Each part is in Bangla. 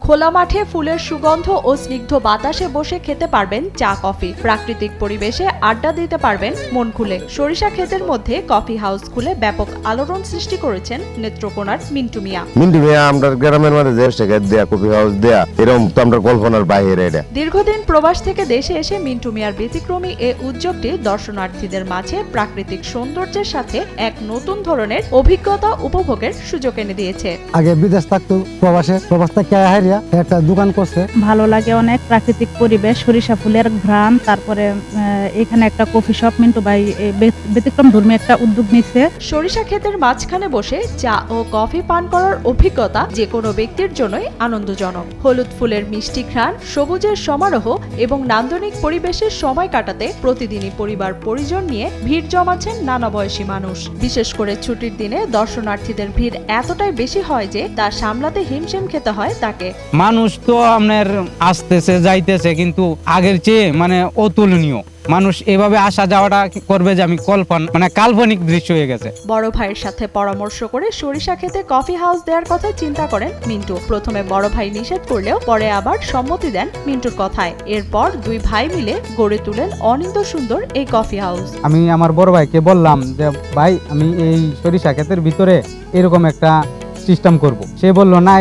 খোলা মাঠে ফুলের সুগন্ধ ও স্নিগ্ধ বাতাসে বসে খেতে পারবেন চা কফি। প্রাকৃতিক পরিবেশে আড্ডা দিতে পারবেন মন খুলে। সরিষা ক্ষেতের মধ্যে কফি হাউস খুলে ব্যাপক আলোড়ন সৃষ্টি করেছেন নেত্রকোনার মিন্টু মিয়া। আমরা গ্রামের মধ্যে দেয়া কফি হাউস দেয়া এরকম তো আমরা কল্পনার বাইরে। এটা দীর্ঘদিন প্রবাস থেকে দেশে এসে মিন্টু মিয়ার ব্যতিক্রমী এ উদ্যোগটি দর্শনার্থীদের মাঝে প্রাকৃতিক সৌন্দর্যের সাথে এক নতুন ধরনের অভিজ্ঞতা উপভোগের সুযোগ এনে দিয়েছে। আগে বিদেশ থাকতো, প্রবাস থেকে একটা দোকান করছে। ভালো লাগে অনেক, প্রাকৃতিক পরিবেশ, সরিষা ফুলের ঘ্রাণ, তারপরে এখানে একটা কফি শপ মিন্টু ভাই ব্যতিক্রম ধর্মী একটা উদ্যোগ নিচ্ছে। সরিষা ক্ষেতের মাঝখানে বসে চা ও কফি পান করার অভিজ্ঞতা যে কোনো ব্যক্তির জন্যই আনন্দজনক। হলুদ ফুলের মিষ্টি ঘ্রাণ, সবুজের সমারোহ এবং নান্দনিক পরিবেশের সময় কাটাতে প্রতিদিনই পরিবার পরিজন নিয়ে ভিড় জমাচ্ছেন নানা বয়সী মানুষ। বিশেষ করে ছুটির দিনে দর্শনার্থীদের ভিড় এতটাই বেশি হয় যে তা সামলাতে হিমশিম খেতে হয় তাকে। মানুষ তো আপনার আসতেছে যাইতেছে, কিন্তু আগের চেয়ে অতুলনীয়। মানুষ এভাবে আসা যাওয়াটা করবে যে আমি কাল্পনিক দৃশ্য হয়ে গেছে। বড় ভাইয়ের সাথে পরামর্শ করে সরিষা খেতে কফি হাউস দেওয়ার কথা চিন্তা করেন মিন্টু। প্রথমে বড় ভাই নিষেধ করলেও পরে আবার সম্মতি দেন মিন্টুর কথায়। এরপর দুই ভাই মিলে গড়ে তুলেন অনিন্দ সুন্দর এই কফি হাউস। আমি আমার বড় ভাইকে বললাম যে ভাই, আমি এই সরিষা ক্ষেতের ভিতরে এরকম একটা সিস্টেম করব। সে বললো না,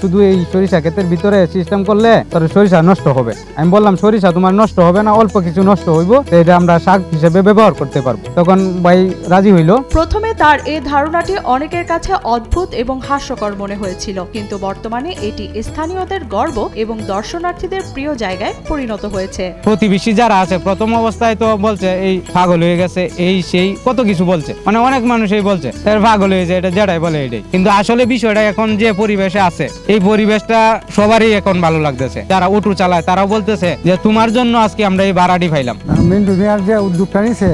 শুধু এই সরিষা ক্ষেতের ভিতরে সিস্টেম করলে তোর সরিষা নষ্ট হবে। আমি বললাম সরিষা তোমার নষ্ট হবে না, অল্প কিছু নষ্ট হইব, এটা আমরা শাক হিসেবে ব্যবহার করতে পারবো। তখন ভাই রাজি হইল। প্রথমে তার এই ধারণাটি অনেকের কাছে অদ্ভুত এবং হাস্যকর মনে হয়েছিল, কিন্তু বর্তমানে এটি স্থানীয়দের গর্ব এবং দর্শনার্থীদের প্রিয় জায়গায় পরিণত হয়েছে। প্রতিবেশী যারা আছে প্রথম অবস্থায় তো বলছে এই পাগল হয়ে গেছে, এই সেই কত কিছু বলছে, অনেক মানুষই বলছে এর পাগল হয়েছে, এটা যেটাই বলে এটাই। কিন্তু আসলে বিষয়টা এখন যে পরিবেশে আছে, এই পরিবেশটা সবারই এখন ভালো লাগতেছে। যারা অটো চালায় তারাও বলতেছে যে তোমার জন্য আজকে আমরা এই ভাড়াটি পাইলাম। মিন্টু মিয়ার যে উদ্যোগটা নিছে,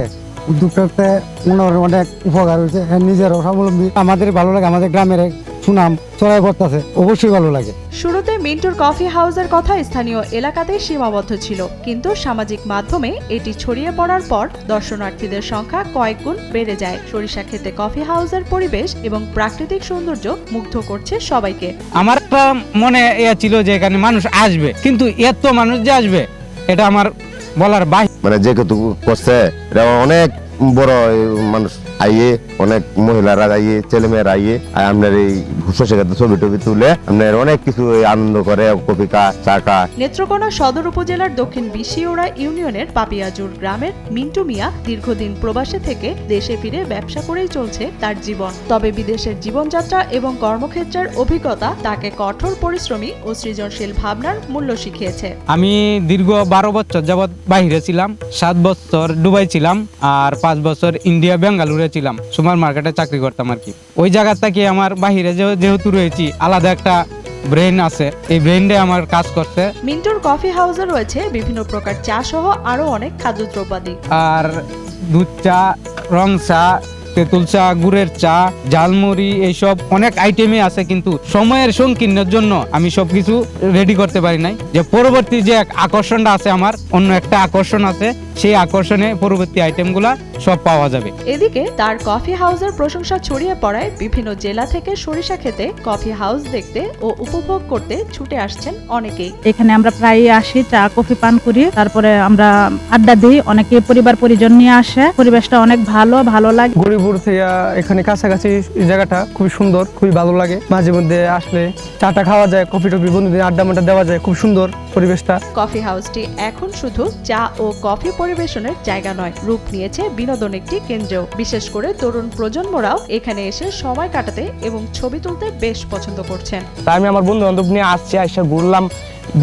উদ্যোগটাতে অনেক উপকার হয়েছে, নিজেরও স্বাবলম্বী। আমাদের ভালো লাগে, আমাদের গ্রামের সুনাম ছড়াই পড়তেছে, অবশ্যই ভালো লাগে। শুরুতে মিন্টুর কফি হাউসের কথা স্থানীয় এলাকাতেই সীমাবদ্ধ ছিল, কিন্তু সামাজিক মাধ্যমে এটি ছড়িয়ে পড়ার পর দর্শনার্থীদের সংখ্যা কয়েক গুণ বেড়ে যায়। সরিষা ক্ষেতে কফি হাউসের পরিবেশ এবং প্রাকৃতিক সৌন্দর্য মুগ্ধ করছে সবাইকে। আমার মনে ছিল যে এখানে মানুষ আসবে, কিন্তু এত মানুষ যে আসবে এটা আমার বলার বাইরে। যে কেতু করছে এটা অনেক বড় মানুষ আইয়ে, অনেক মহিলারা আইয়ে, ছেলেমেয়েরা আইয়ে আপনার এই ছবি টবি তুলে আপনার অনেক কিছু আনন্দ করে, কফি কা চা কা। নেত্রকোনা সদর উপজেলার দক্ষিণ বিশিওড়া ইউনিয়নের পাপিয়াজুর গ্রামের মিন্টু মিয়া দীর্ঘদিন প্রবাসে থেকে দেশে ফিরে ব্যবসা করেই চলছে তার জীবন। তবে বিদেশের জীবনযাত্রা এবং কর্মক্ষেত্রের অভিজ্ঞতা তাকে কঠোর পরিশ্রমী ও সৃজনশীল ভাবনার মূল্য শিখিয়েছে। আমি দীর্ঘ 12 বছর যাবৎ বাইরে ছিলাম। 7 বছর দুবাই ছিলাম আর 5 বছর ইন্ডিয়া বেঙ্গালুরে ছিলাম। সুপার মার্কেটে চাকরি করতাম আর কি। ওই জায়গা থেকে আমার বাহিরে যেহেতু রয়েছি, আলাদা একটা ব্রেন আছে, এই ব্রেনটা আমার কাজ করছে। মিন্টুর কফি হাউসে রয়েছে বিভিন্ন প্রকার চা সহ আরো অনেক খাদ্যদ্রব্যাদি, আর দুধ চা, রং চা, তেঁতুল চা, গুড়ের চা, ঝালমুড়ি, এইসব অনেক আইটেমই আছে। কিন্তু সময়ের সংকীর্ণের জন্য আমি সবকিছু রেডি করতে পারি নাই। যে পরবর্তী যে আকর্ষণটা আছে, আমার অন্য একটা আকর্ষণ আছে, সেই আকর্ষণে পরবর্তী আইটেমগুলা সব পাওয়া যাবে। এদিকে তার কফি হাউসের প্রশংসা ছড়িয়ে পড়ায় বিভিন্ন জেলা থেকে সরিষা খেতে কফি হাউস দেখতে ও উপভোগ করতে ছুটে আসছেন অনেকেই। এখানে আমরা প্রায় আসি, চা কফি পান করি, তারপরে আমরা আড্ডা দিই। অনেকে পরিবার পরিজন নিয়ে আসে, পরিবেশটা অনেক ভালো লাগে। গরিবপুর থেকে এখানে কাছাকাছি জায়গাটা খুবই সুন্দর, খুবই ভালো লাগে। মাঝে মধ্যে আসলে চাটা খাওয়া যায়, কফি টফি বন্ধুদের আড্ডা মাড্ডা দেওয়া যায়, খুব সুন্দর পরিবেশটা। কফি হাউসটি এখন শুধু চা ও কফি পরিবেশনের জায়গা নয়, রূপ নিয়েছে বিনোদন একটি কেন্দ্র। বিশেষ করে তরুণ প্রজন্মরাও এখানে এসে সময় কাটাতে এবং ছবি তুলতে বেশ পছন্দ করছেন। আমি আমার বন্ধু বান্ধব নিয়ে আসছি, এসে ঘুরলাম,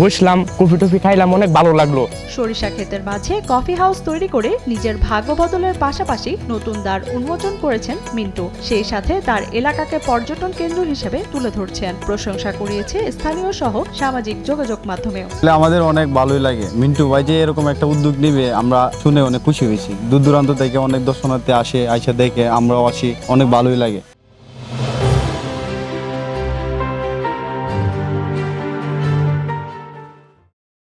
বসলাম, কফি টফি খাইলাম, অনেক ভালো লাগলো। সরিষা ক্ষেতের মাঝে কফি হাউস তৈরি করে নিজের ভাগ্য বদলের পাশাপাশি নতুন দ্বার উন্মোচন করেছেন মিন্টু। সেই সাথে তার এলাকাকে পর্যটন কেন্দ্র হিসেবে তুলে ধরছেন। প্রশংসা কুড়িয়েছে স্থানীয় সহ সামাজিক যোগাযোগ মাধ্যমেও। আমাদের অনেক ভালোই লাগে মিন্টু ভাই যে এরকম একটা উদ্যোগ নেবে, আমরা শুনে অনেক খুশি হয়েছি। দূর দূরান্ত থেকে অনেক দর্শনার্থী আসে, আইসা দেখে, আমরাও আসি, অনেক ভালোই লাগে।